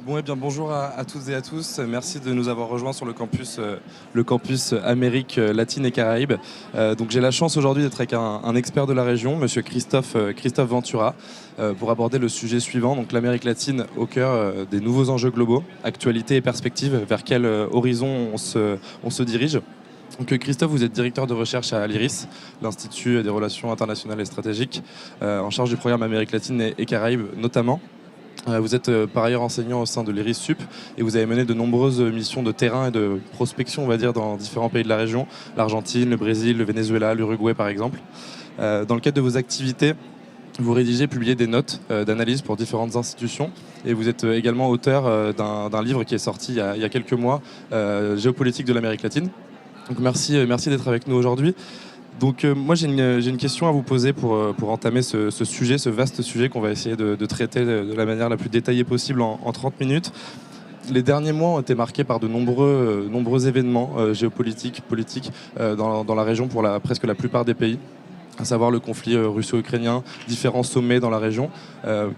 Bon, eh bien, bonjour à toutes et à tous. Merci de nous avoir rejoints sur le campus Amérique latine et Caraïbes. Donc, j'ai la chance aujourd'hui d'être avec un expert de la région, monsieur Christophe Ventura, pour aborder le sujet suivant, donc l'Amérique latine au cœur des nouveaux enjeux globaux, actualité et perspectives, vers quel horizon on se dirige. Donc, Christophe, vous êtes directeur de recherche à l'IRIS, l'Institut des relations internationales et stratégiques, en charge du programme Amérique latine et Caraïbes notamment. Vous êtes par ailleurs enseignant au sein de l'IRIS Sup et vous avez mené de nombreuses missions de terrain et de prospection, on va dire, dans différents pays de la région, l'Argentine, le Brésil, le Venezuela, l'Uruguay par exemple. Dans le cadre de vos activités, vous rédigez, publiez des notes d'analyse pour différentes institutions et vous êtes également auteur d'un livre qui est sorti il y a quelques mois, Géopolitique de l'Amérique latine. Donc merci d'être avec nous aujourd'hui. Donc moi j'ai une question à vous poser pour entamer ce sujet, ce vaste sujet qu'on va essayer de traiter de la manière la plus détaillée possible en 30 minutes. Les derniers mois ont été marqués par de nombreux événements géopolitiques, politiques dans la région pour presque la plupart des pays, à savoir le conflit russo-ukrainien, différents sommets dans la région.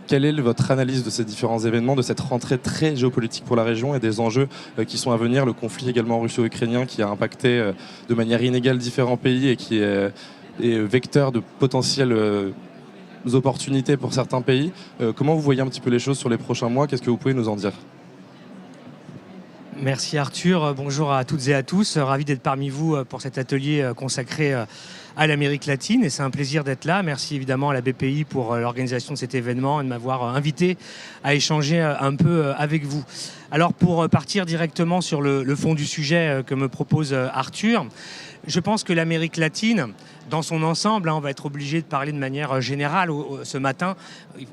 Quelle est votre analyse de ces différents événements, de cette rentrée très géopolitique pour la région et des enjeux qui sont à venir, le conflit également russo-ukrainien qui a impacté de manière inégale différents pays et qui est vecteur de potentielles opportunités pour certains pays. Comment vous voyez un petit peu les choses sur les prochains mois? Qu'est-ce que vous pouvez nous en dire? Merci Arthur, bonjour à toutes et à tous. Ravi d'être parmi vous pour cet atelier consacré à l'Amérique latine et c'est un plaisir d'être là. Merci évidemment à la BPI pour l'organisation de cet événement et de m'avoir invité à échanger un peu avec vous. Alors pour partir directement sur le fond du sujet que me propose Arthur, je pense que l'Amérique latine, dans son ensemble, on va être obligé de parler de manière générale ce matin.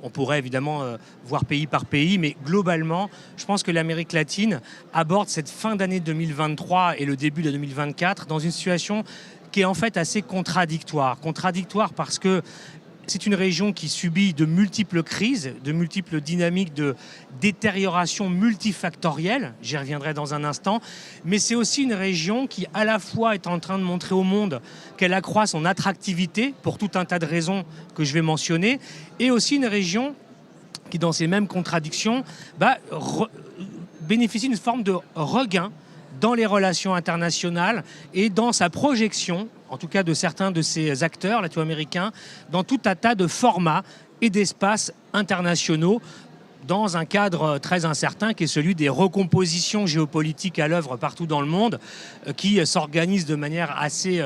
On pourrait évidemment voir pays par pays, mais globalement, je pense que l'Amérique latine aborde cette fin d'année 2023 et le début de 2024 dans une situation qui est en fait assez contradictoire. Contradictoire parce que c'est une région qui subit de multiples crises, de multiples dynamiques de détérioration multifactorielle, j'y reviendrai dans un instant, mais c'est aussi une région qui à la fois est en train de montrer au monde qu'elle accroît son attractivité pour tout un tas de raisons que je vais mentionner, et aussi une région qui dans ces mêmes contradictions bénéficie d'une forme de regain dans les relations internationales et dans sa projection, en tout cas de certains de ces acteurs latino-américains, dans tout un tas de formats et d'espaces internationaux, dans un cadre très incertain qui est celui des recompositions géopolitiques à l'œuvre partout dans le monde, qui s'organisent de manière assez,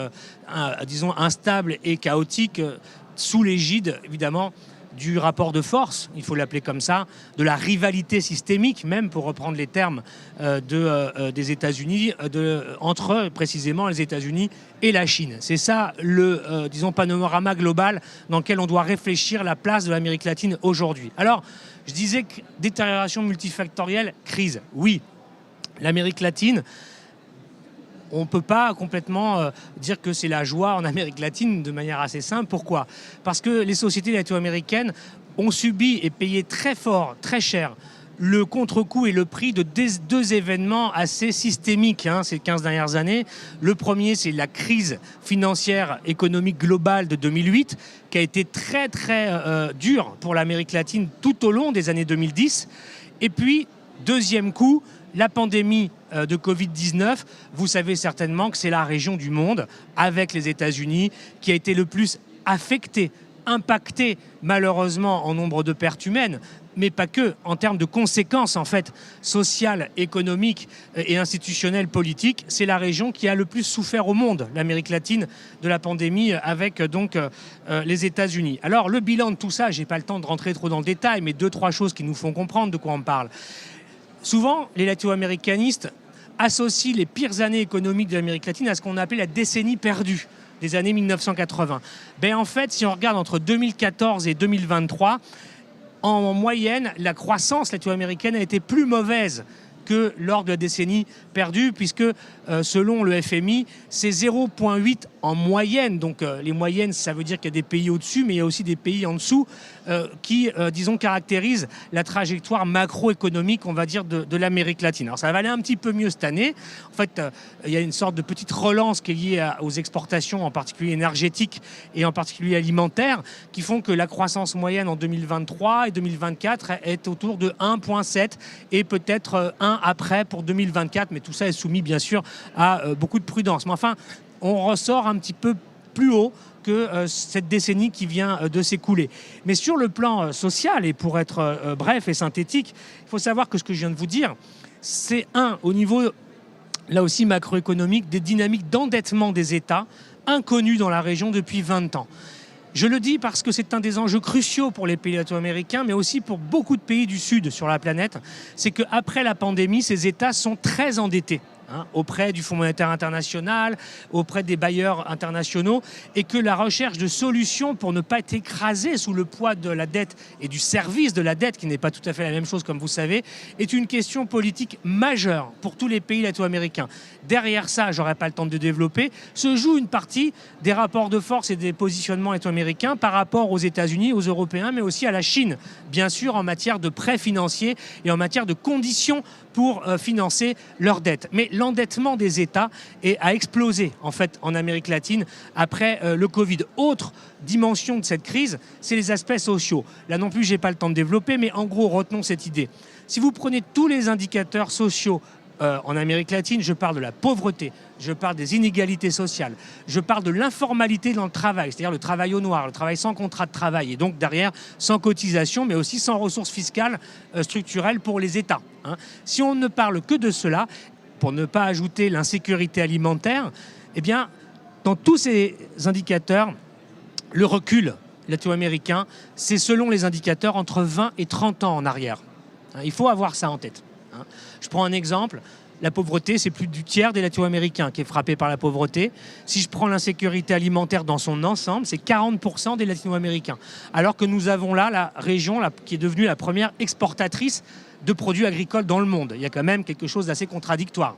disons, instable et chaotique, sous l'égide, évidemment, du rapport de force, il faut l'appeler comme ça, de la rivalité systémique, même pour reprendre les termes des États-Unis, entre précisément les États-Unis et la Chine. C'est ça le disons, panorama global dans lequel on doit réfléchir la place de l'Amérique latine aujourd'hui. Alors, je disais que détérioration multifactorielle, crise. Oui, l'Amérique latine, on ne peut pas complètement dire que c'est la joie en Amérique latine de manière assez simple. Pourquoi? Parce que les sociétés latino-américaines ont subi et payé très fort, très cher, le contre-coup et le prix de deux événements assez systémiques ces 15 dernières années. Le premier, c'est la crise financière économique globale de 2008, qui a été très dure pour l'Amérique latine tout au long des années 2010. Et puis, deuxième coup, la pandémie de Covid-19, vous savez certainement que c'est la région du monde, avec les États-Unis, qui a été le plus affectée, impactée malheureusement en nombre de pertes humaines, mais pas que, en termes de conséquences en fait sociales, économiques et institutionnelles, politiques. C'est la région qui a le plus souffert au monde, l'Amérique latine, de la pandémie, avec donc les États-Unis. Alors le bilan de tout ça, j'ai pas le temps de rentrer trop dans le détail, mais 2-3 choses qui nous font comprendre de quoi on parle. Souvent, les latino-américanistes associent les pires années économiques de l'Amérique latine à ce qu'on appelle la décennie perdue des années 1980. En fait, si on regarde entre 2014 et 2023, en moyenne, la croissance latino-américaine a été plus mauvaise que lors de la décennie perdue, puisque selon le FMI, c'est 0,8 en moyenne. Donc les moyennes, ça veut dire qu'il y a des pays au-dessus, mais il y a aussi des pays en dessous. qui, disons, caractérisent la trajectoire macroéconomique, on va dire, de l'Amérique latine. Alors ça va aller un petit peu mieux cette année. En fait, il y a une sorte de petite relance qui est liée aux exportations, en particulier énergétiques et en particulier alimentaires, qui font que la croissance moyenne en 2023 et 2024 est autour de 1,7 et peut-être 1 après pour 2024. Mais tout ça est soumis, bien sûr, à beaucoup de prudence. Mais enfin, on ressort un petit peu plus haut que cette décennie qui vient de s'écouler. Mais sur le plan social, et pour être bref et synthétique, il faut savoir que ce que je viens de vous dire, c'est au niveau, là aussi macroéconomique, des dynamiques d'endettement des États inconnues dans la région depuis 20 ans. Je le dis parce que c'est un des enjeux cruciaux pour les pays latino-américains, mais aussi pour beaucoup de pays du Sud sur la planète. C'est qu'après la pandémie, ces États sont très endettés. Auprès du Fonds monétaire international, auprès des bailleurs internationaux, et que la recherche de solutions pour ne pas être écrasé sous le poids de la dette et du service de la dette, qui n'est pas tout à fait la même chose, comme vous savez, est une question politique majeure pour tous les pays latino-américains. Derrière ça, j'aurais pas le temps de développer, se joue une partie des rapports de force et des positionnements latino-américains par rapport aux États-Unis, aux Européens, mais aussi à la Chine, bien sûr, en matière de prêts financiers et en matière de conditions pour financer leurs dettes. Mais l'endettement des États a explosé en fait en Amérique latine après le Covid. Autre dimension de cette crise, c'est les aspects sociaux. Là non plus, j'ai pas le temps de développer, mais en gros, retenons cette idée. Si vous prenez tous les indicateurs sociaux en Amérique latine, je parle de la pauvreté, je parle des inégalités sociales, je parle de l'informalité dans le travail, c'est-à-dire le travail au noir, le travail sans contrat de travail, et donc derrière, sans cotisation, mais aussi sans ressources fiscales structurelles pour les États. Si on ne parle que de cela, pour ne pas ajouter l'insécurité alimentaire, eh bien, dans tous ces indicateurs, le recul latino-américain, c'est selon les indicateurs entre 20 et 30 ans en arrière. Il faut avoir ça en tête. Je prends un exemple, la pauvreté, c'est plus du tiers des latino-américains qui est frappé par la pauvreté. Si je prends l'insécurité alimentaire dans son ensemble, c'est 40% des latino-américains. Alors que nous avons là la région qui est devenue la première exportatrice de produits agricoles dans le monde. Il y a quand même quelque chose d'assez contradictoire.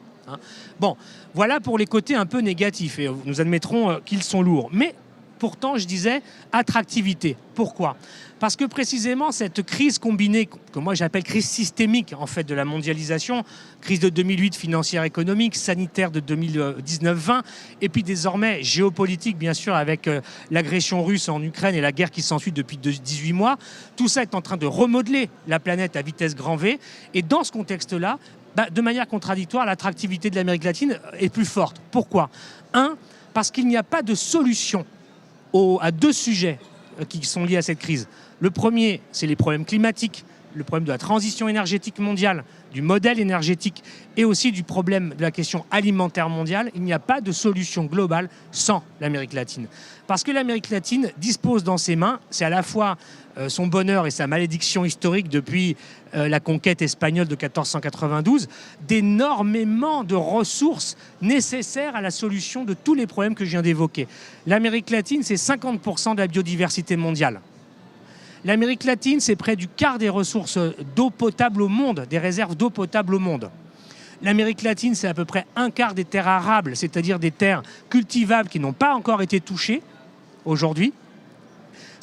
Bon, voilà pour les côtés un peu négatifs, et nous admettrons qu'ils sont lourds. Mais pourtant, je disais, attractivité. Pourquoi ? Parce que précisément cette crise combinée, que moi j'appelle crise systémique en fait de la mondialisation, crise de 2008 financière économique, sanitaire de 2019-20, et puis désormais géopolitique bien sûr avec l'agression russe en Ukraine et la guerre qui s'ensuit depuis 18 mois, tout ça est en train de remodeler la planète à vitesse grand V, et dans ce contexte-là, de manière contradictoire, l'attractivité de l'Amérique latine est plus forte. Pourquoi ? Parce qu'il n'y a pas de solution à deux sujets qui sont liés à cette crise. Le premier, c'est les problèmes climatiques, le problème de la transition énergétique mondiale, du modèle énergétique et aussi du problème de la question alimentaire mondiale. Il n'y a pas de solution globale sans l'Amérique latine. Parce que l'Amérique latine dispose dans ses mains, c'est à la fois son bonheur et sa malédiction historique depuis la conquête espagnole de 1492, d'énormément de ressources nécessaires à la solution de tous les problèmes que je viens d'évoquer. L'Amérique latine, c'est 50% de la biodiversité mondiale. L'Amérique latine, c'est près du quart des ressources d'eau potable au monde, des réserves d'eau potable au monde. L'Amérique latine, c'est à peu près un quart des terres arables, c'est-à-dire des terres cultivables qui n'ont pas encore été touchées aujourd'hui.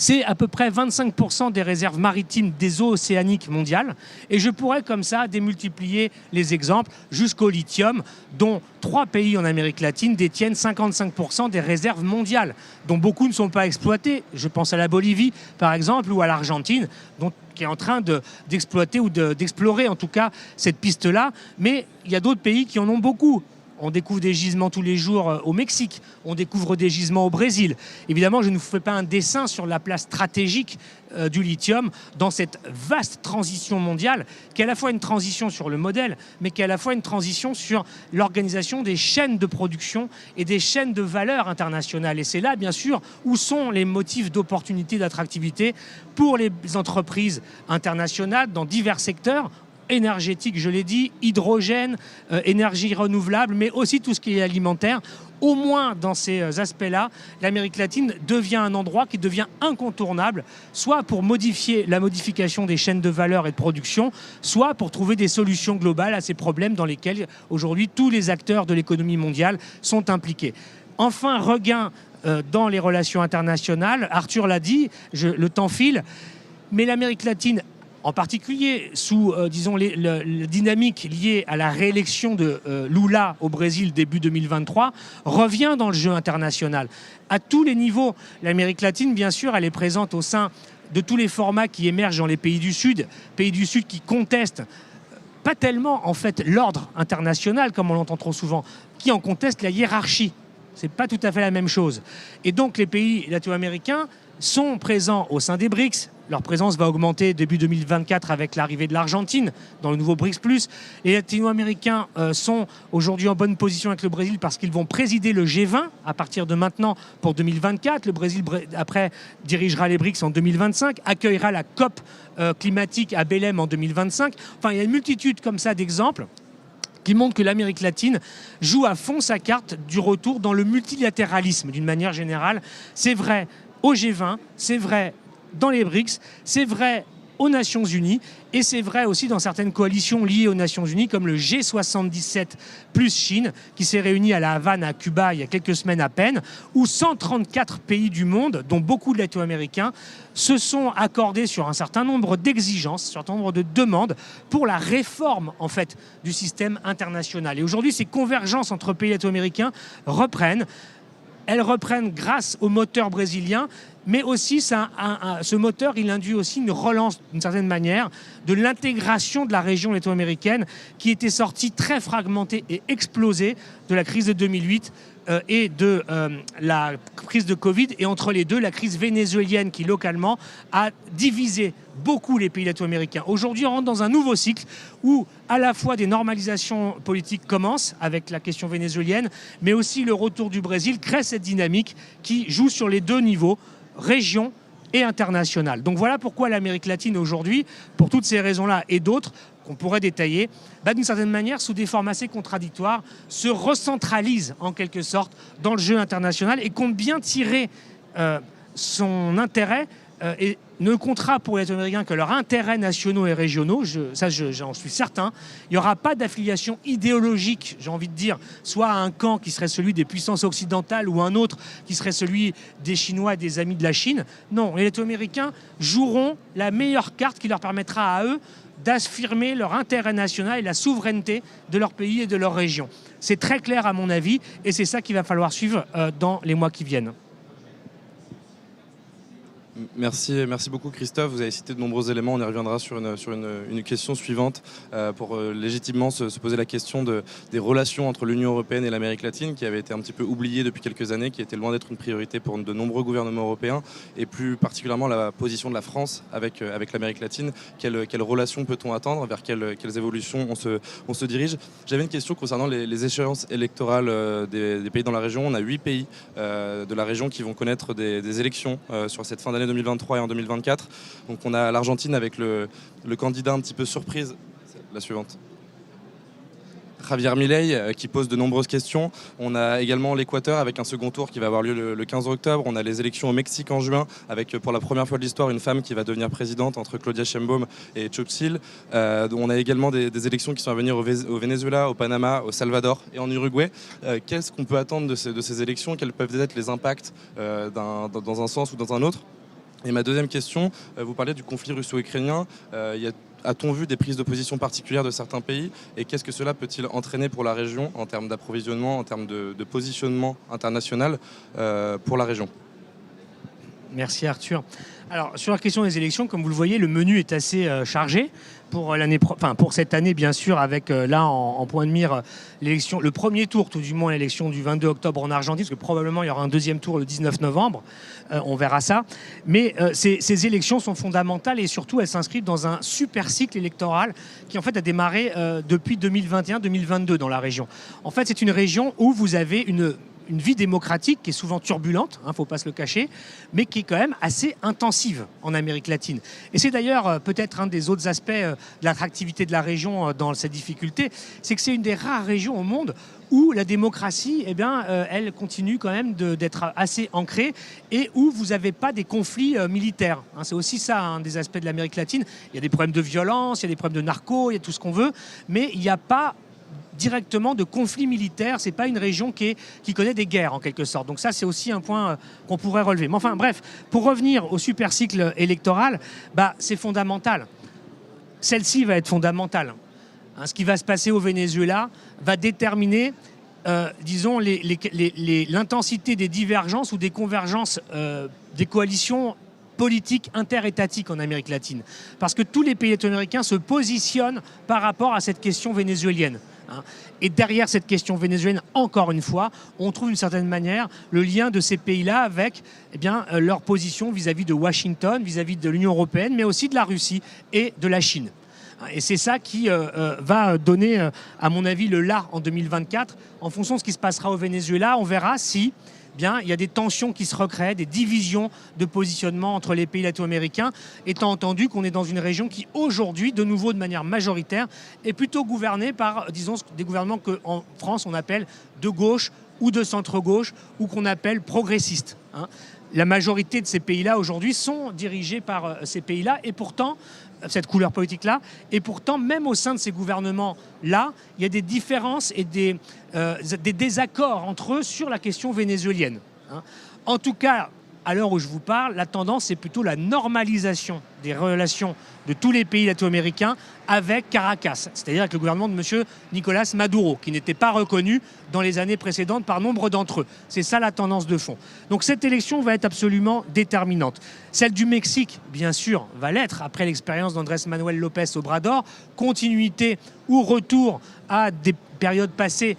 C'est à peu près 25% des réserves maritimes des eaux océaniques mondiales. Et je pourrais comme ça démultiplier les exemples jusqu'au lithium, dont 3 pays en Amérique latine détiennent 55% des réserves mondiales, dont beaucoup ne sont pas exploitées. Je pense à la Bolivie, par exemple, ou à l'Argentine, qui est en train d'exploiter ou d'explorer en tout cas cette piste-là. Mais il y a d'autres pays qui en ont beaucoup. On découvre des gisements tous les jours au Mexique, on découvre des gisements au Brésil. Évidemment, je ne vous fais pas un dessin sur la place stratégique du lithium dans cette vaste transition mondiale, qui est à la fois une transition sur le modèle, mais qui est à la fois une transition sur l'organisation des chaînes de production et des chaînes de valeur internationales. Et c'est là, bien sûr, où sont les motifs d'opportunité, d'attractivité pour les entreprises internationales dans divers secteurs, énergétique, je l'ai dit, hydrogène, énergie renouvelable, mais aussi tout ce qui est alimentaire. Au moins dans ces aspects-là, l'Amérique latine devient un endroit qui devient incontournable, soit pour modifier la modification des chaînes de valeur et de production, soit pour trouver des solutions globales à ces problèmes dans lesquels aujourd'hui tous les acteurs de l'économie mondiale sont impliqués. Enfin, regain dans les relations internationales, Arthur l'a dit, le temps file. Mais l'Amérique latine, en particulier sous, disons, la dynamique liée à la réélection de Lula au Brésil début 2023, revient dans le jeu international. À tous les niveaux, l'Amérique latine, bien sûr, elle est présente au sein de tous les formats qui émergent dans les pays du Sud qui contestent pas tellement en fait l'ordre international comme on l'entend trop souvent, qui en contestent la hiérarchie. C'est pas tout à fait la même chose. Et donc les pays latino-américains sont présents au sein des BRICS. Leur présence va augmenter début 2024 avec l'arrivée de l'Argentine dans le nouveau BRICS+. Les latino-américains sont aujourd'hui en bonne position avec le Brésil parce qu'ils vont présider le G20 à partir de maintenant pour 2024. Le Brésil, après, dirigera les BRICS en 2025, accueillera la COP climatique à Belém en 2025. Enfin, il y a une multitude comme ça d'exemples qui montre que l'Amérique latine joue à fond sa carte du retour dans le multilatéralisme d'une manière générale. C'est vrai au G20, c'est vrai dans les BRICS, c'est vrai aux Nations Unies et c'est vrai aussi dans certaines coalitions liées aux Nations Unies comme le G77 plus Chine qui s'est réuni à La Havane à Cuba il y a quelques semaines à peine où 134 pays du monde, dont beaucoup de latino-américains, se sont accordés sur un certain nombre d'exigences, un certain nombre de demandes pour la réforme en fait du système international. Et aujourd'hui, ces convergences entre pays latino-américains reprennent. Elles reprennent grâce au moteur brésilien, mais aussi ce moteur, il induit aussi une relance, d'une certaine manière, de l'intégration de la région latino-américaine qui était sortie très fragmentée et explosée de la crise de 2008 et de la crise de Covid, et entre les deux, la crise vénézuélienne qui, localement, a divisé beaucoup les pays latino-américains. Aujourd'hui, on rentre dans un nouveau cycle où à la fois des normalisations politiques commencent avec la question vénézuélienne, mais aussi le retour du Brésil crée cette dynamique qui joue sur les deux niveaux, région et internationale. Donc voilà pourquoi l'Amérique latine aujourd'hui, pour toutes ces raisons-là et d'autres, qu'on pourrait détailler, d'une certaine manière, sous des formes assez contradictoires, se recentralise en quelque sorte dans le jeu international et compte bien tirer son intérêt et ne comptera pour les Américains que leurs intérêts nationaux et régionaux, j'en suis certain. Il n'y aura pas d'affiliation idéologique, j'ai envie de dire, soit à un camp qui serait celui des puissances occidentales ou un autre qui serait celui des Chinois et des amis de la Chine. Non, les Américains joueront la meilleure carte qui leur permettra à eux d'affirmer leur intérêt national et la souveraineté de leur pays et de leur région. C'est très clair à mon avis et c'est ça qu'il va falloir suivre dans les mois qui viennent. Merci beaucoup Christophe, vous avez cité de nombreux éléments, on y reviendra sur une question suivante pour légitimement se poser la question des relations entre l'Union européenne et l'Amérique latine qui avait été un petit peu oubliée depuis quelques années, qui était loin d'être une priorité pour de nombreux gouvernements européens et plus particulièrement la position de la France avec l'Amérique latine. Quelles relations peut-on attendre, vers quelles évolutions on se dirige? J'avais une question concernant les échéances électorales des pays dans la région. On a 8 pays de la région qui vont connaître des élections sur cette fin d'année 2023 et en 2024. Donc on a l'Argentine avec le candidat un petit peu surprise, la suivante, Javier Milei, qui pose de nombreuses questions. On a également l'Équateur avec un second tour qui va avoir lieu le 15 octobre. On a les élections au Mexique en juin avec pour la première fois de l'histoire une femme qui va devenir présidente entre Claudia Sheinbaum et Xochitl. On a également des élections qui sont à venir au Venezuela, au Panama, au Salvador et en Uruguay. Qu'est-ce qu'on peut attendre de ces élections? Quels peuvent être les impacts dans un sens ou dans un autre? Et ma deuxième question, vous parlez du conflit russo-ukrainien. A-t-on vu des prises de position particulières de certains pays? Et qu'est-ce que cela peut-il entraîner pour la région en termes d'approvisionnement, en termes de positionnement international pour la région? Merci Arthur. Alors sur la question des élections, comme vous le voyez, le menu est assez chargé pour cette année bien sûr, avec là en point de mire l'élection, le premier tour tout du moins, l'élection du 22 octobre en Argentine, parce que probablement il y aura un deuxième tour le 19 novembre, on verra ça. Mais ces élections sont fondamentales et surtout elles s'inscrivent dans un super cycle électoral qui en fait a démarré depuis 2021-2022 dans la région. En fait c'est une région où vous avez une vie démocratique qui est souvent turbulente, faut pas se le cacher, mais qui est quand même assez intensive en Amérique latine. Et c'est d'ailleurs peut-être un des autres aspects de l'attractivité de la région dans cette difficulté, c'est que c'est une des rares régions au monde où la démocratie, elle continue quand même d'être assez ancrée et où vous n'avez pas des conflits militaires. C'est aussi ça, un des aspects de l'Amérique latine. Il y a des problèmes de violence, il y a des problèmes de narco, il y a tout ce qu'on veut, mais il n'y a pas directement de conflits militaires. C'est pas une région qui connaît des guerres en quelque sorte. Donc ça, c'est aussi un point qu'on pourrait relever. Mais enfin, bref, pour revenir au super cycle électoral, c'est fondamental. Celle-ci va être fondamentale. Ce qui va se passer au Venezuela va déterminer, disons, l'intensité des divergences ou des convergences des coalitions politique interétatique en Amérique latine. Parce que tous les pays latino-américains se positionnent par rapport à cette question vénézuélienne. Et derrière cette question vénézuélienne, encore une fois, on trouve d'une certaine manière le lien de ces pays-là avec leur position vis-à-vis de Washington, vis-à-vis de l'Union européenne, mais aussi de la Russie et de la Chine. Et c'est ça qui va donner, à mon avis, le là en 2024. En fonction de ce qui se passera au Venezuela, on verra si il y a des tensions qui se recréent, des divisions de positionnement entre les pays latino-américains, étant entendu qu'on est dans une région qui, aujourd'hui, de nouveau de manière majoritaire, est plutôt gouvernée par, disons, des gouvernements qu'en France, on appelle de gauche ou de centre-gauche, ou qu'on appelle progressistes. La majorité de ces pays-là, aujourd'hui, sont dirigés par ces pays-là, et pourtant, cette couleur politique-là, et pourtant, même au sein de ces gouvernements-là, il y a des différences et des désaccords entre eux sur la question vénézuélienne. En tout cas, à l'heure où je vous parle, la tendance, c'est plutôt la normalisation des relations de tous les pays latino-américains avec Caracas, c'est-à-dire avec le gouvernement de M. Nicolás Maduro, qui n'était pas reconnu dans les années précédentes par nombre d'entre eux. C'est ça la tendance de fond. Donc cette élection va être absolument déterminante. Celle du Mexique, bien sûr, va l'être, après l'expérience d'Andrés Manuel López Obrador, continuité ou retour à des périodes passées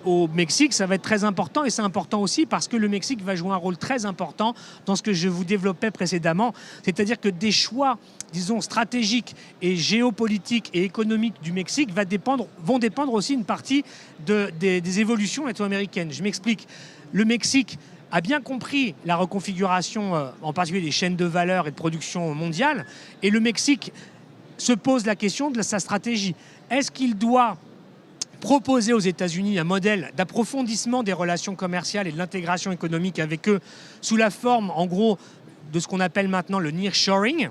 au Mexique, ça va être très important, et c'est important aussi parce que le Mexique va jouer un rôle très important dans ce que je vous développais précédemment, c'est-à-dire que des choix, disons, stratégiques et géopolitiques et économiques du Mexique vont dépendre aussi une partie des évolutions latino-américaines. Je m'explique. Le Mexique a bien compris la reconfiguration, en particulier des chaînes de valeur et de production mondiale, et le Mexique se pose la question de sa stratégie. Est-ce qu'il doit proposer aux États-Unis un modèle d'approfondissement des relations commerciales et de l'intégration économique avec eux sous la forme, en gros, de ce qu'on appelle maintenant le nearshoring,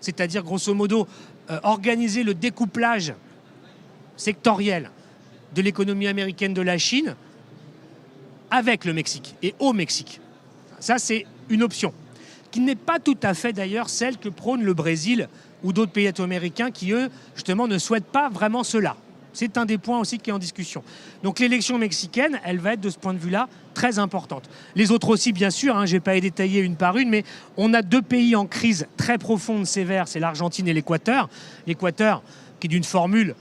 c'est-à-dire, grosso modo, organiser le découplage sectoriel de l'économie américaine de la Chine avec le Mexique et au Mexique. Ça, c'est une option, qui n'est pas tout à fait d'ailleurs celle que prône le Brésil ou d'autres pays latino-américains qui, eux, justement, ne souhaitent pas vraiment cela. C'est un des points aussi qui est en discussion. Donc l'élection mexicaine, elle va être de ce point de vue-là très importante. Les autres aussi, bien sûr, je ne vais pas les détailler une par une, mais on a deux pays en crise très profonde, sévère, c'est l'Argentine et l'Équateur. L'Équateur, qui d'une formule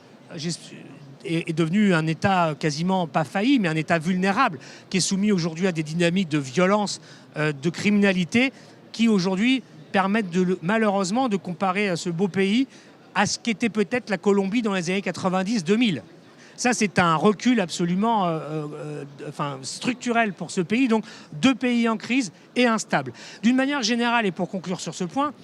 est devenu un État quasiment pas failli, mais un État vulnérable, qui est soumis aujourd'hui à des dynamiques de violence, de criminalité, qui aujourd'hui permettent malheureusement de comparer ce beau pays à ce qu'était peut-être la Colombie dans les années 90-2000. Ça, c'est un recul absolument structurel pour ce pays. Donc, deux pays en crise et instables. D'une manière générale, et pour conclure sur ce point,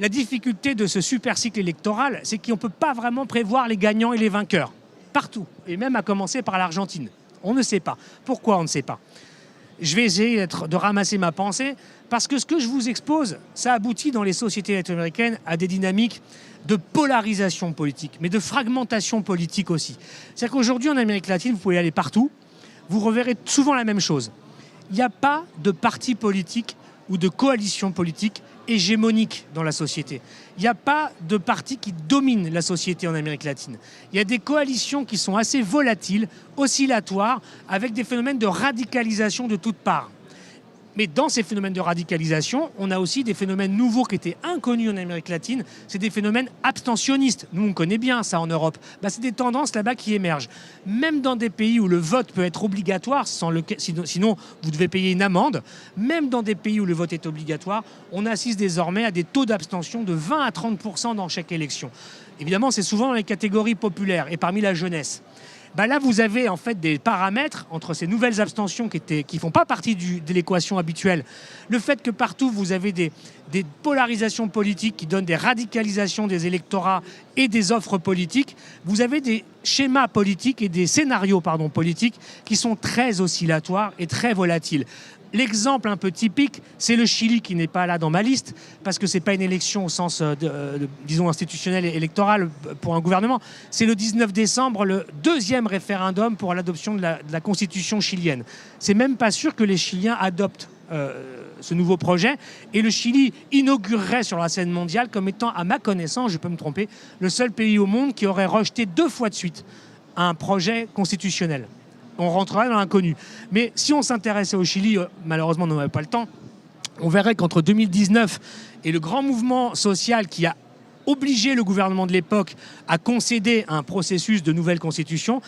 la difficulté de ce super cycle électoral, c'est qu'on ne peut pas vraiment prévoir les gagnants et les vainqueurs. Partout, et même à commencer par l'Argentine. On ne sait pas. Pourquoi on ne sait pas ? Je vais essayer de ramasser ma pensée, parce que ce que je vous expose, ça aboutit dans les sociétés latino-américaines à des dynamiques de polarisation politique, mais de fragmentation politique aussi. C'est-à-dire qu'aujourd'hui, en Amérique latine, vous pouvez aller partout, vous reverrez souvent la même chose. Il n'y a pas de parti politique ou de coalition politique hégémonique dans la société. Il n'y a pas de parti qui domine la société en Amérique latine. Il y a des coalitions qui sont assez volatiles, oscillatoires, avec des phénomènes de radicalisation de toutes parts. Mais dans ces phénomènes de radicalisation, on a aussi des phénomènes nouveaux qui étaient inconnus en Amérique latine. C'est des phénomènes abstentionnistes. Nous, on connaît bien ça en Europe. C'est des tendances là-bas qui émergent. Même dans des pays où le vote peut être obligatoire, sinon vous devez payer une amende, même dans des pays où le vote est obligatoire, on assiste désormais à des taux d'abstention de 20 à 30% dans chaque élection. Évidemment, c'est souvent dans les catégories populaires et parmi la jeunesse. Là, vous avez en fait des paramètres entre ces nouvelles abstentions qui font pas partie de l'équation habituelle. Le fait que partout, vous avez des polarisations politiques qui donnent des radicalisations des électorats et des offres politiques. Vous avez des schémas politiques et des scénarios politiques qui sont très oscillatoires et très volatiles. L'exemple un peu typique, c'est le Chili qui n'est pas là dans ma liste, parce que ce n'est pas une élection au sens, disons, institutionnel et électoral pour un gouvernement. C'est le 19 décembre, le deuxième référendum pour l'adoption de la constitution chilienne. C'est même pas sûr que les Chiliens adoptent ce nouveau projet. Et le Chili inaugurerait sur la scène mondiale comme étant, à ma connaissance, je peux me tromper, le seul pays au monde qui aurait rejeté 2 fois de suite un projet constitutionnel. On rentrerait dans l'inconnu. Mais si on s'intéressait au Chili, malheureusement on n'aurait pas le temps, on verrait qu'entre 2019 et le grand mouvement social qui a obligé le gouvernement de l'époque à concéder un processus de nouvelle constitution,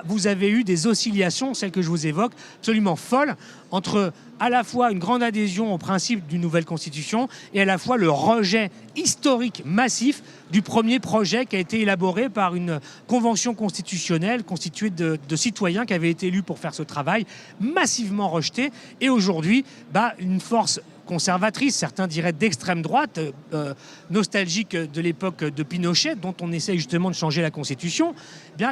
vous avez eu des oscillations, celles que je vous évoque, absolument folles, entre à la fois une grande adhésion au principe d'une nouvelle constitution et à la fois le rejet historique massif du premier projet qui a été élaboré par une convention constitutionnelle constituée de citoyens qui avaient été élus pour faire ce travail, massivement rejeté. Et aujourd'hui, une force conservatrice, certains diraient d'extrême droite, nostalgique de l'époque de Pinochet, dont on essaie justement de changer la Constitution,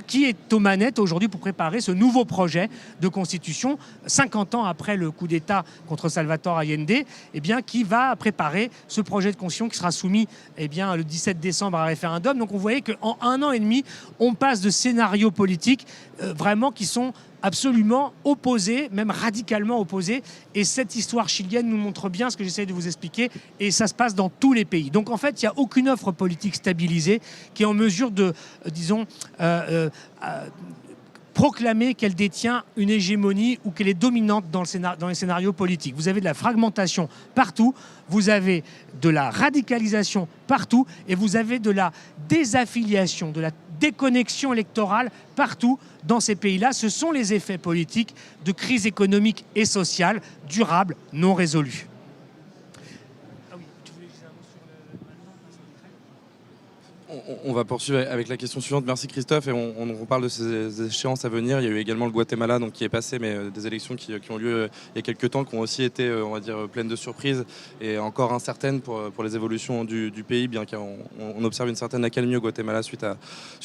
qui est aux manettes aujourd'hui pour préparer ce nouveau projet de Constitution, 50 ans après le coup d'État contre Salvador Allende, qui va préparer ce projet de Constitution qui sera soumis le 17 décembre à référendum. Donc on voyait qu'en 1 an et demi, on passe de scénarios politiques vraiment qui sont absolument opposés, même radicalement opposés. Et cette histoire chilienne nous montre bien ce que j'essaie de vous expliquer. Et ça se passe dans tous les pays. Donc en fait, il n'y a aucune offre politique stabilisée qui est en mesure de, proclamer qu'elle détient une hégémonie ou qu'elle est dominante dans les scénarios politiques. Vous avez de la fragmentation partout, vous avez de la radicalisation partout et vous avez de la désaffiliation, de la déconnexion électorale partout dans ces pays-là. Ce sont les effets politiques de crise économique et sociale durable non résolue. On va poursuivre avec la question suivante. Merci Christophe. Et on parle de ces échéances à venir. Il y a eu également le Guatemala qui est passé, mais des élections qui ont lieu il y a quelques temps, qui ont aussi été, on va dire, pleines de surprises et encore incertaines pour les évolutions du pays, bien qu'on observe une certaine accalmie au Guatemala suite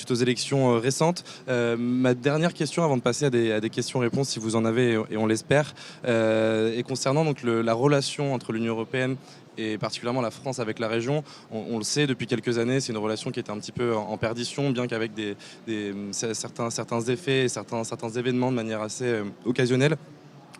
aux élections récentes. Ma dernière question, avant de passer à des questions-réponses, si vous en avez, et on l'espère, est concernant la relation entre l'Union européenne et particulièrement la France avec la région. On le sait, depuis quelques années, c'est une relation qui était un petit peu en perdition, bien qu'avec certains effets et certains événements de manière assez occasionnelle.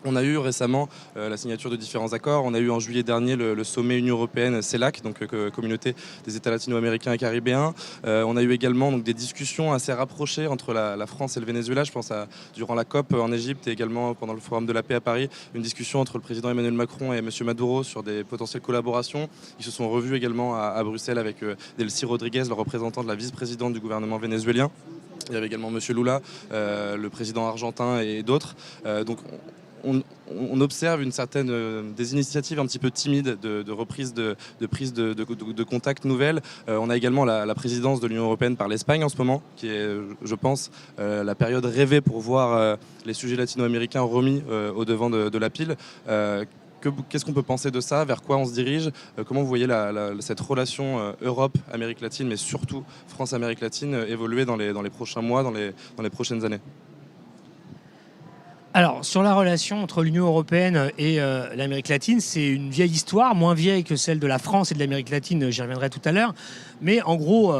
On a eu récemment la signature de différents accords. On a eu en juillet dernier le sommet Union européenne CELAC, donc Communauté des États latino-américains et caribéens. On a eu également des discussions assez rapprochées entre la France et le Venezuela. Je pense durant la COP en Égypte et également pendant le Forum de la paix à Paris, une discussion entre le président Emmanuel Macron et M. Maduro sur des potentielles collaborations. Ils se sont revus également à Bruxelles avec Delcy Rodriguez, le représentant de la vice-présidente du gouvernement vénézuélien. Il y avait également M. Lula, le président argentin et d'autres. Donc on observe des initiatives un petit peu timides de reprise de prise de contact nouvelles. On a également la présidence de l'Union européenne par l'Espagne en ce moment, qui est, je pense, la période rêvée pour voir les sujets latino-américains remis au devant de la pile. Qu'est-ce qu'on peut penser de ça? Vers quoi on se dirige? Comment vous voyez cette relation Europe-Amérique latine, mais surtout France-Amérique latine, évoluer dans les prochains mois, dans les prochaines années? Alors, sur la relation entre l'Union européenne et l'Amérique latine, c'est une vieille histoire, moins vieille que celle de la France et de l'Amérique latine, j'y reviendrai tout à l'heure. Mais en gros,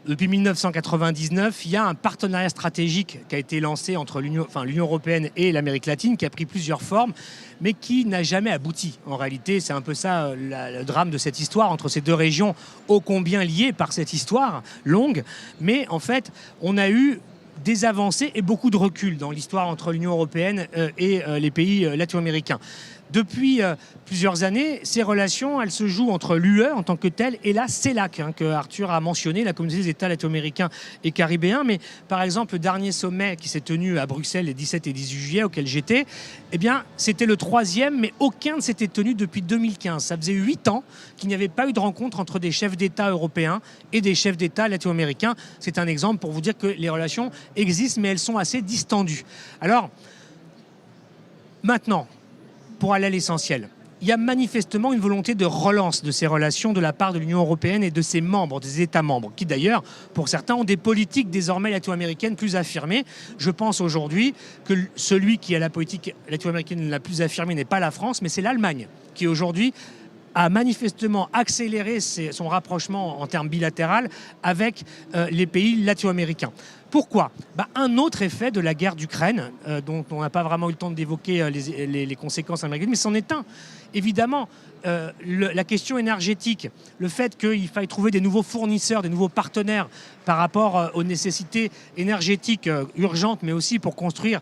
depuis 1999, il y a un partenariat stratégique qui a été lancé entre l'Union européenne et l'Amérique latine, qui a pris plusieurs formes, mais qui n'a jamais abouti. En réalité, c'est un peu ça le drame de cette histoire, entre ces deux régions ô combien liées par cette histoire longue. Mais en fait, on a eu des avancées et beaucoup de recul dans l'histoire entre l'Union européenne et les pays latino-américains. Depuis plusieurs années, ces relations, elles se jouent entre l'UE en tant que telle et la CELAC, que Arthur a mentionné, la Communauté des États latino-américains et caribéens. Mais par exemple, le dernier sommet qui s'est tenu à Bruxelles les 17 et 18 juillet, auquel j'étais, c'était le 3e, mais aucun ne s'était tenu depuis 2015. Ça faisait 8 ans qu'il n'y avait pas eu de rencontre entre des chefs d'État européens et des chefs d'État latino-américains. C'est un exemple pour vous dire que les relations existent, mais elles sont assez distendues. Alors, maintenant, pour aller à l'essentiel. il y a manifestement une volonté de relance de ces relations de la part de l'Union européenne et de ses membres, des États membres, qui d'ailleurs, pour certains, ont des politiques désormais latino-américaines plus affirmées. Je pense aujourd'hui que celui qui a la politique latino-américaine la plus affirmée n'est pas la France, mais c'est l'Allemagne, qui aujourd'hui a manifestement accéléré son rapprochement en termes bilatéral avec les pays latino-américains. Pourquoi ? Un autre effet de la guerre d'Ukraine, dont on n'a pas vraiment eu le temps d'évoquer les conséquences américaines, mais c'en est un. Évidemment, la question énergétique, le fait qu'il faille trouver des nouveaux fournisseurs, des nouveaux partenaires par rapport aux nécessités énergétiques urgentes, mais aussi pour construire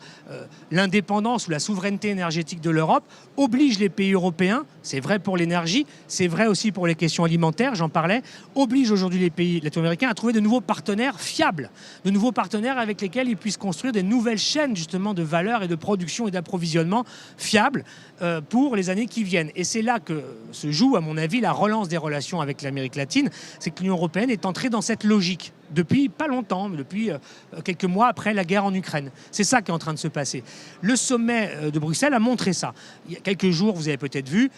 l'indépendance ou la souveraineté énergétique de l'Europe, oblige les pays européens, c'est vrai pour l'énergie, c'est vrai aussi pour les questions alimentaires, j'en parlais, oblige aujourd'hui les pays latino-américains à trouver de nouveaux partenaires fiables, de nouveaux partenaires avec lesquels ils puissent construire des nouvelles chaînes justement de valeur et de production et d'approvisionnement fiables pour les années qui viennent. Et c'est là que se joue, à mon avis, la relance des relations avec l'Amérique latine. C'est que l'Union européenne est entrée dans cette logique depuis pas longtemps, depuis quelques mois après la guerre en Ukraine. C'est ça qui est en train de se passer. Le sommet de Bruxelles a montré ça. Il y a quelques jours, vous avez peut-être vu,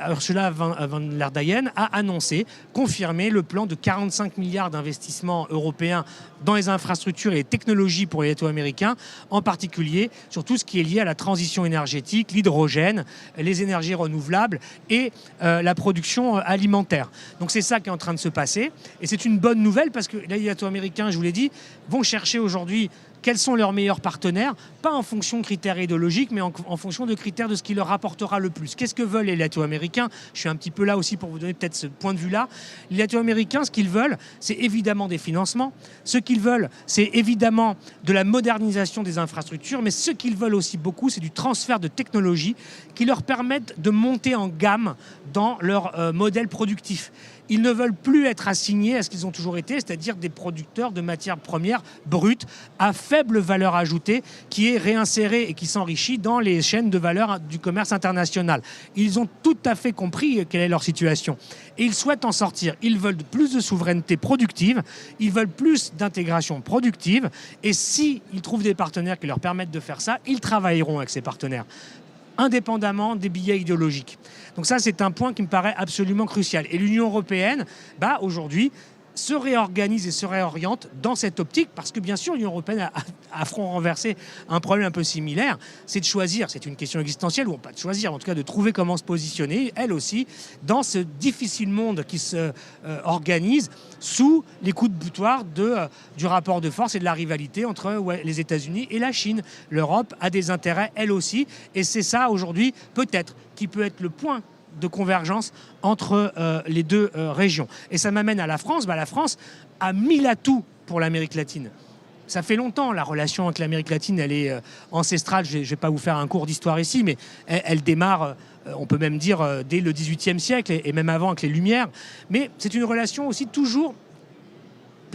Ursula von der Leyen a annoncé, confirmé le plan de 45 milliards d'investissements européens dans les infrastructures et les technologies pour les latino-américains, en particulier sur tout ce qui est lié à la transition énergétique, l'hydrogène, les énergies renouvelables et la production alimentaire. Donc c'est ça qui est en train de se passer. Et c'est une bonne nouvelle parce que les latino-américains, je vous l'ai dit, vont chercher aujourd'hui quels sont leurs meilleurs partenaires, pas en fonction de critères idéologiques, mais en fonction de critères de ce qui leur rapportera le plus. Qu'est-ce que veulent les latino-américains ? Je suis un petit peu là aussi pour vous donner peut-être ce point de vue-là. Les latino-américains, ce qu'ils veulent, c'est évidemment des financements. Ce qu'ils veulent, c'est évidemment de la modernisation des infrastructures, mais ce qu'ils veulent aussi beaucoup, c'est du transfert de technologies qui leur permettent de monter en gamme dans leur modèle productif. Ils ne veulent plus être assignés à ce qu'ils ont toujours été, c'est-à-dire des producteurs de matières premières brutes à faible valeur ajoutée qui est réinsérée et qui s'enrichit dans les chaînes de valeur du commerce international. Ils ont tout à fait compris quelle est leur situation et ils souhaitent en sortir. Ils veulent plus de souveraineté productive, ils veulent plus d'intégration productive et s'ils trouvent des partenaires qui leur permettent de faire ça, ils travailleront avec ces partenaires, indépendamment des billets idéologiques. Donc ça, c'est un point qui me paraît absolument crucial. Et l'Union européenne, aujourd'hui, se réorganise et se réoriente dans cette optique, parce que bien sûr, l'Union européenne a à front renversé un problème un peu similaire, c'est de choisir, c'est une question existentielle, ou pas de choisir, en tout cas de trouver comment se positionner, elle aussi, dans ce difficile monde qui se organise sous les coups de boutoir du rapport de force et de la rivalité entre les États-Unis et la Chine. L'Europe a des intérêts, elle aussi, et c'est ça aujourd'hui, peut-être, qui peut être le point de convergence entre les deux régions. Et ça m'amène à la France. La France a 1000 atouts pour l'Amérique latine. Ça fait longtemps, la relation avec l'Amérique latine, elle est ancestrale. Je ne vais pas vous faire un cours d'histoire ici, mais elle démarre, on peut même dire, dès le XVIIIe siècle et même avant avec les Lumières. Mais c'est une relation aussi toujours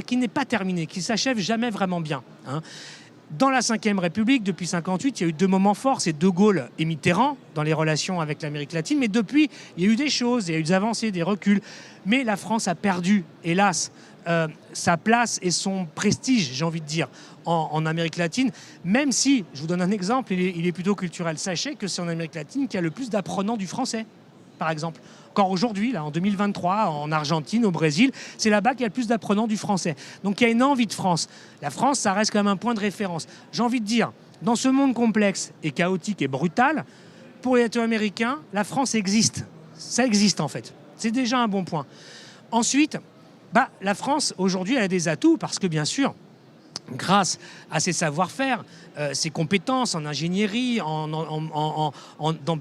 qui n'est pas terminée, qui ne s'achève jamais vraiment bien. Dans la Ve République, depuis 1958, il y a eu deux moments forts, c'est De Gaulle et Mitterrand dans les relations avec l'Amérique latine. Mais depuis, il y a eu des choses, il y a eu des avancées, des reculs. Mais la France a perdu, hélas, sa place et son prestige, j'ai envie de dire, en Amérique latine. Même si, je vous donne un exemple, il est plutôt culturel. Sachez que c'est en Amérique latine qu'il y a le plus d'apprenants du français, par exemple. Encore aujourd'hui, là, en 2023, en Argentine, au Brésil, c'est là-bas qu'il y a le plus d'apprenants du français. Donc il y a une envie de France. La France, ça reste quand même un point de référence. J'ai envie de dire, dans ce monde complexe et chaotique et brutal, pour les latino-américains, la France existe. Ça existe en fait. C'est déjà un bon point. Ensuite, la France, aujourd'hui, elle a des atouts parce que, bien sûr, grâce à ses savoir-faire, ses compétences en ingénierie, dans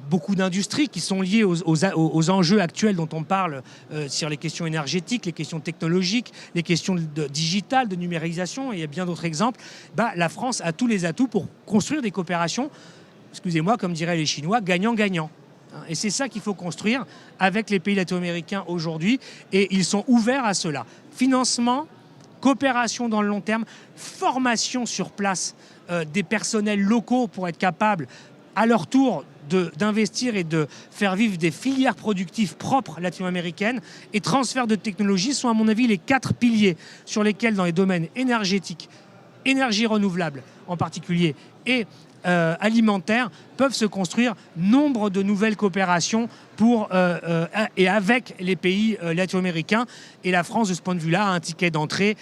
beaucoup d'industries qui sont liées aux enjeux actuels dont on parle sur les questions énergétiques, les questions technologiques, les questions digitales, de numérisation, et il y a bien d'autres exemples, la France a tous les atouts pour construire des coopérations, excusez-moi, comme diraient les Chinois, gagnant-gagnant. Et c'est ça qu'il faut construire avec les pays latino-américains aujourd'hui, et ils sont ouverts à cela. Financement, coopération dans le long terme, formation sur place des personnels locaux pour être capables, à leur tour, d'investir et de faire vivre des filières productives propres latino-américaines, et transfert de technologies sont, à mon avis, les 4 piliers sur lesquels, dans les domaines énergétiques, énergie renouvelable en particulier, et alimentaire peuvent se construire nombre de nouvelles coopérations et avec les pays latino-américains. Et la France, de ce point de vue-là, a un ticket d'entrée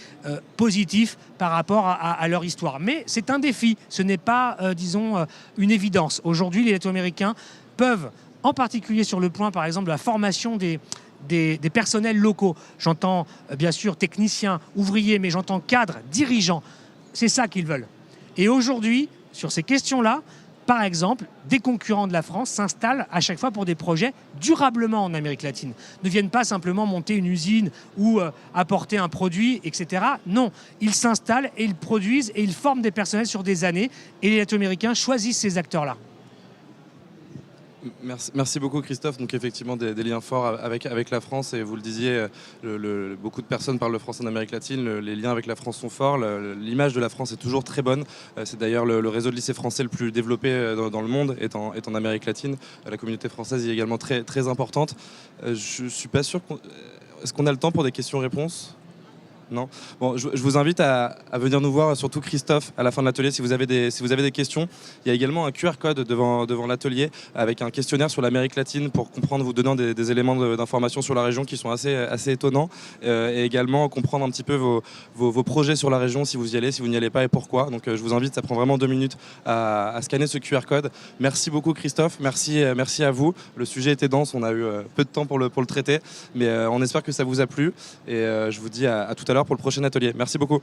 positif par rapport à leur histoire. Mais c'est un défi, ce n'est pas, disons, une évidence. Aujourd'hui, les latino-américains peuvent, en particulier sur le point, par exemple, de la formation des personnels locaux. J'entends bien sûr techniciens, ouvriers, mais j'entends cadres, dirigeants. C'est ça qu'ils veulent. Et aujourd'hui, sur ces questions-là, par exemple, des concurrents de la France s'installent à chaque fois pour des projets durablement en Amérique latine. Ne viennent pas simplement monter une usine ou apporter un produit, etc. Non, ils s'installent et ils produisent et ils forment des personnels sur des années. Et les latino-américains choisissent ces acteurs-là. Merci beaucoup Christophe. Donc effectivement des liens forts avec la France, et vous le disiez, beaucoup de personnes parlent le français en Amérique latine, les liens avec la France sont forts, l'image de la France est toujours très bonne. C'est d'ailleurs le réseau de lycées français le plus développé dans le monde est en Amérique latine. La communauté française y est également très, très importante. Je suis pas sûr est-ce qu'on a le temps pour des questions-réponses ? Non. Bon, je vous invite à venir nous voir, surtout Christophe, à la fin de l'atelier, si vous avez des questions. Il y a également un QR code devant l'atelier avec un questionnaire sur l'Amérique latine pour comprendre, vous donnant des éléments d'information sur la région qui sont assez étonnants, et également comprendre un petit peu vos projets sur la région, si vous y allez, si vous n'y allez pas et pourquoi. Donc je vous invite, ça prend vraiment 2 minutes à scanner ce QR code. Merci beaucoup Christophe, merci à vous. Le sujet était dense, on a eu peu de temps pour le traiter, mais on espère que ça vous a plu, et je vous dis à tout à l'heure pour le prochain atelier. Merci beaucoup.